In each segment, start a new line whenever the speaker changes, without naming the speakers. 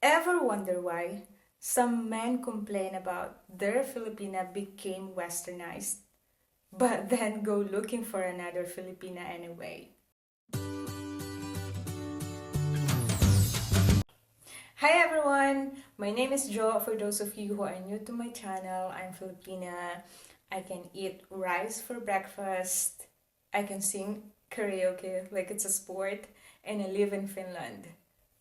Ever wonder why some men complain about their Filipina became westernized, but then go looking for another Filipina anyway? Hi everyone! My name is Jo. For those of you who are new to my channel, I'm Filipina. I can eat rice for breakfast. I can sing karaoke like it's a sport. And I live in Finland.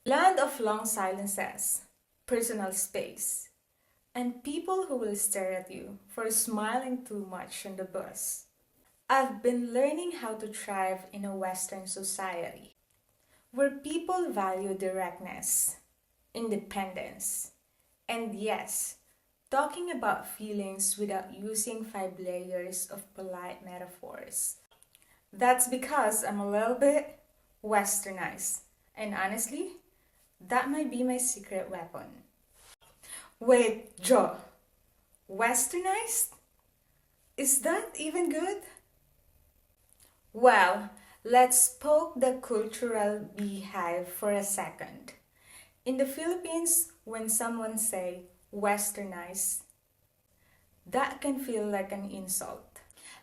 Land of long silences, personal space, and people who will stare at you for smiling too much on the bus. I've been learning how to thrive in a Western society where people value directness, independence, and yes, talking about feelings without using 5 layers of polite metaphors. That's because I'm a little bit westernized, and honestly, that might be my secret weapon. Wait, Joe, westernized? Is that even good? Well, let's poke the cultural beehive for a second. In the Philippines, when someone say westernized, that can feel like an insult.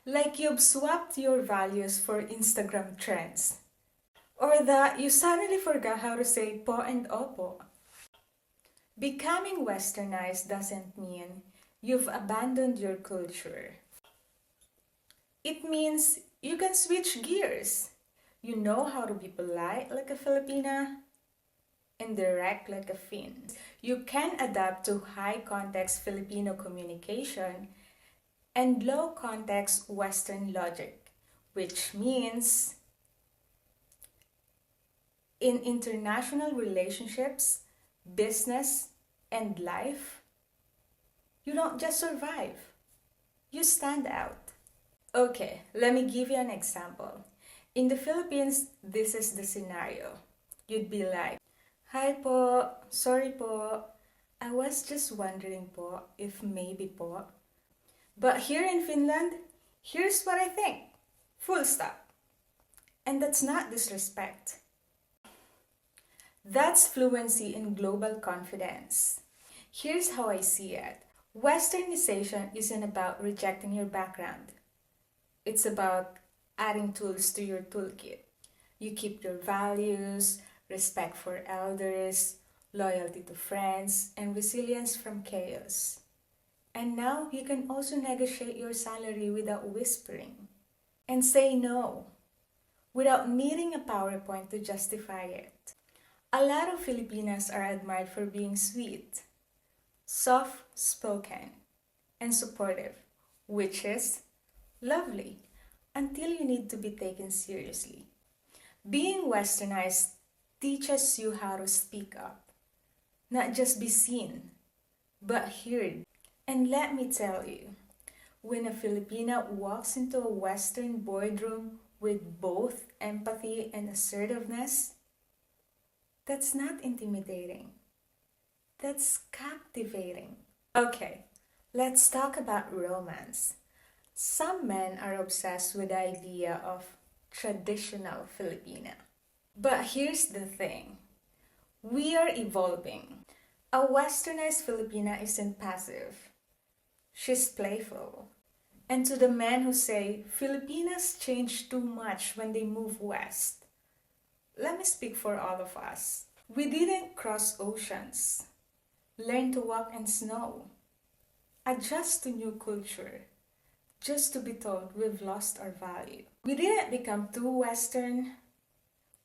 Like you've swapped your values for Instagram trends. Or that you suddenly forgot how to say po and opo. Becoming westernized doesn't mean you've abandoned your culture. It means you can switch gears. You know how to be polite like a Filipina and direct like a Finn. You can adapt to high context Filipino communication and low context Western logic, which means in international relationships, business, and life, you don't just survive, you stand out. Okay, let me give you an example. In the Philippines, this is the scenario. You'd be like, "Hi po, sorry po, I was just wondering po if maybe po." But here in Finland, here's what I think. Full stop. And that's not disrespect. That's fluency in global confidence. Here's how I see it. Westernization isn't about rejecting your background. It's about adding tools to your toolkit. You keep your values, respect for elders, loyalty to friends, and resilience from chaos. And now you can also negotiate your salary without whispering. And say no, without needing a PowerPoint to justify it. A lot of Filipinas are admired for being sweet, soft-spoken, and supportive, which is lovely until you need to be taken seriously. Being westernized teaches you how to speak up, not just be seen, but heard. And let me tell you, when a Filipina walks into a Western boardroom with both empathy and assertiveness, that's not intimidating. That's captivating. Okay, let's talk about romance. Some men are obsessed with the idea of traditional Filipina. But here's the thing. We are evolving. A westernized Filipina isn't passive. She's playful. And to the men who say Filipinas change too much when they move west, let me speak for all of us. We didn't cross oceans, learn to walk in snow, adjust to new culture, just to be told we've lost our value. We didn't become too Western,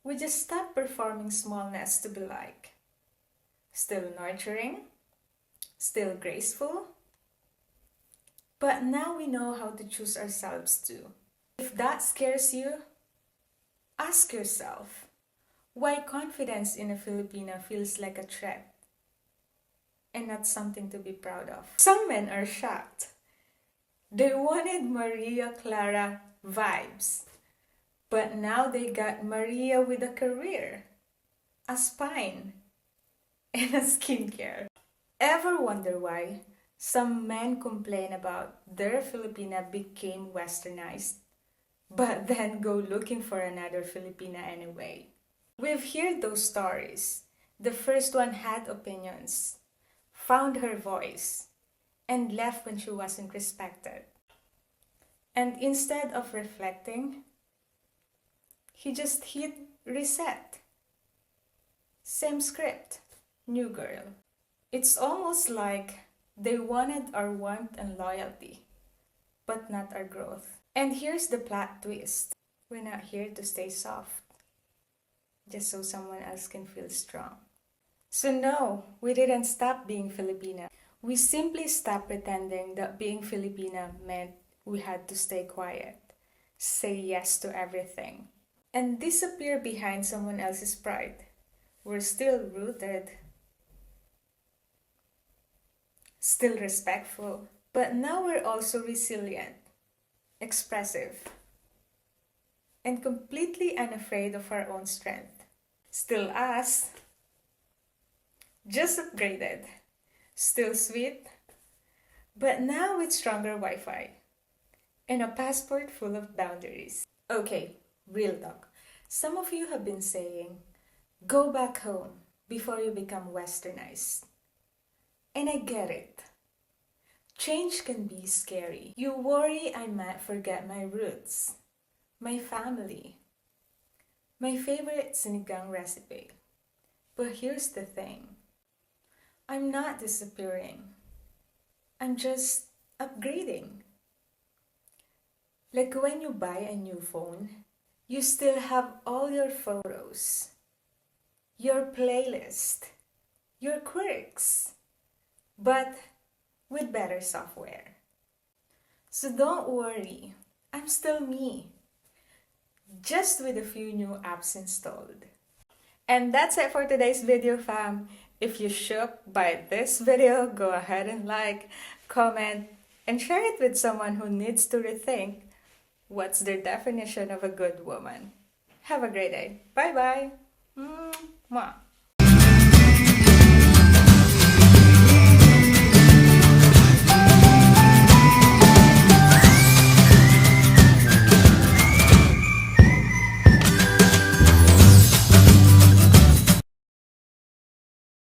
we just stopped performing smallness to be like. Still nurturing, still graceful, but now we know how to choose ourselves too. If that scares you, ask yourself, why confidence in a Filipina feels like a threat and not something to be proud of. Some men are shocked. They wanted Maria Clara vibes, but now they got Maria with a career, a spine, and a skincare. Ever wonder why some men complain about their Filipina became westernized, but then go looking for another Filipina anyway? We've heard those stories, The first one had opinions, found her voice, and left when she wasn't respected. And instead of reflecting, he just hit reset. Same script, new girl. It's almost like they wanted our warmth and loyalty, but not our growth. And here's the plot twist. We're not here to stay soft, just so someone else can feel strong. So no, we didn't stop being Filipina. We simply stopped pretending that being Filipina meant we had to stay quiet, say yes to everything, and disappear behind someone else's pride. We're still rooted, still respectful, but now we're also resilient, expressive, and completely unafraid of our own strength. Still us, just upgraded. Still sweet, but now with stronger Wi-Fi and a passport full of boundaries. Okay, real talk. Some of you have been saying, go back home before you become westernized. And I get it. Change can be scary. You worry I might forget my roots, my family, my favorite sinigang recipe. But here's the thing. I'm not disappearing. I'm just upgrading. Like when you buy a new phone, you still have all your photos, your playlist, your quirks, but with better software. So don't worry, I'm still me, just with a few new apps installed. And that's it for today's video, fam. If you shook by this video, go ahead and like, comment, and share it with someone who needs to rethink what's their definition of a good woman. Have a great day. Bye-bye. Mwah.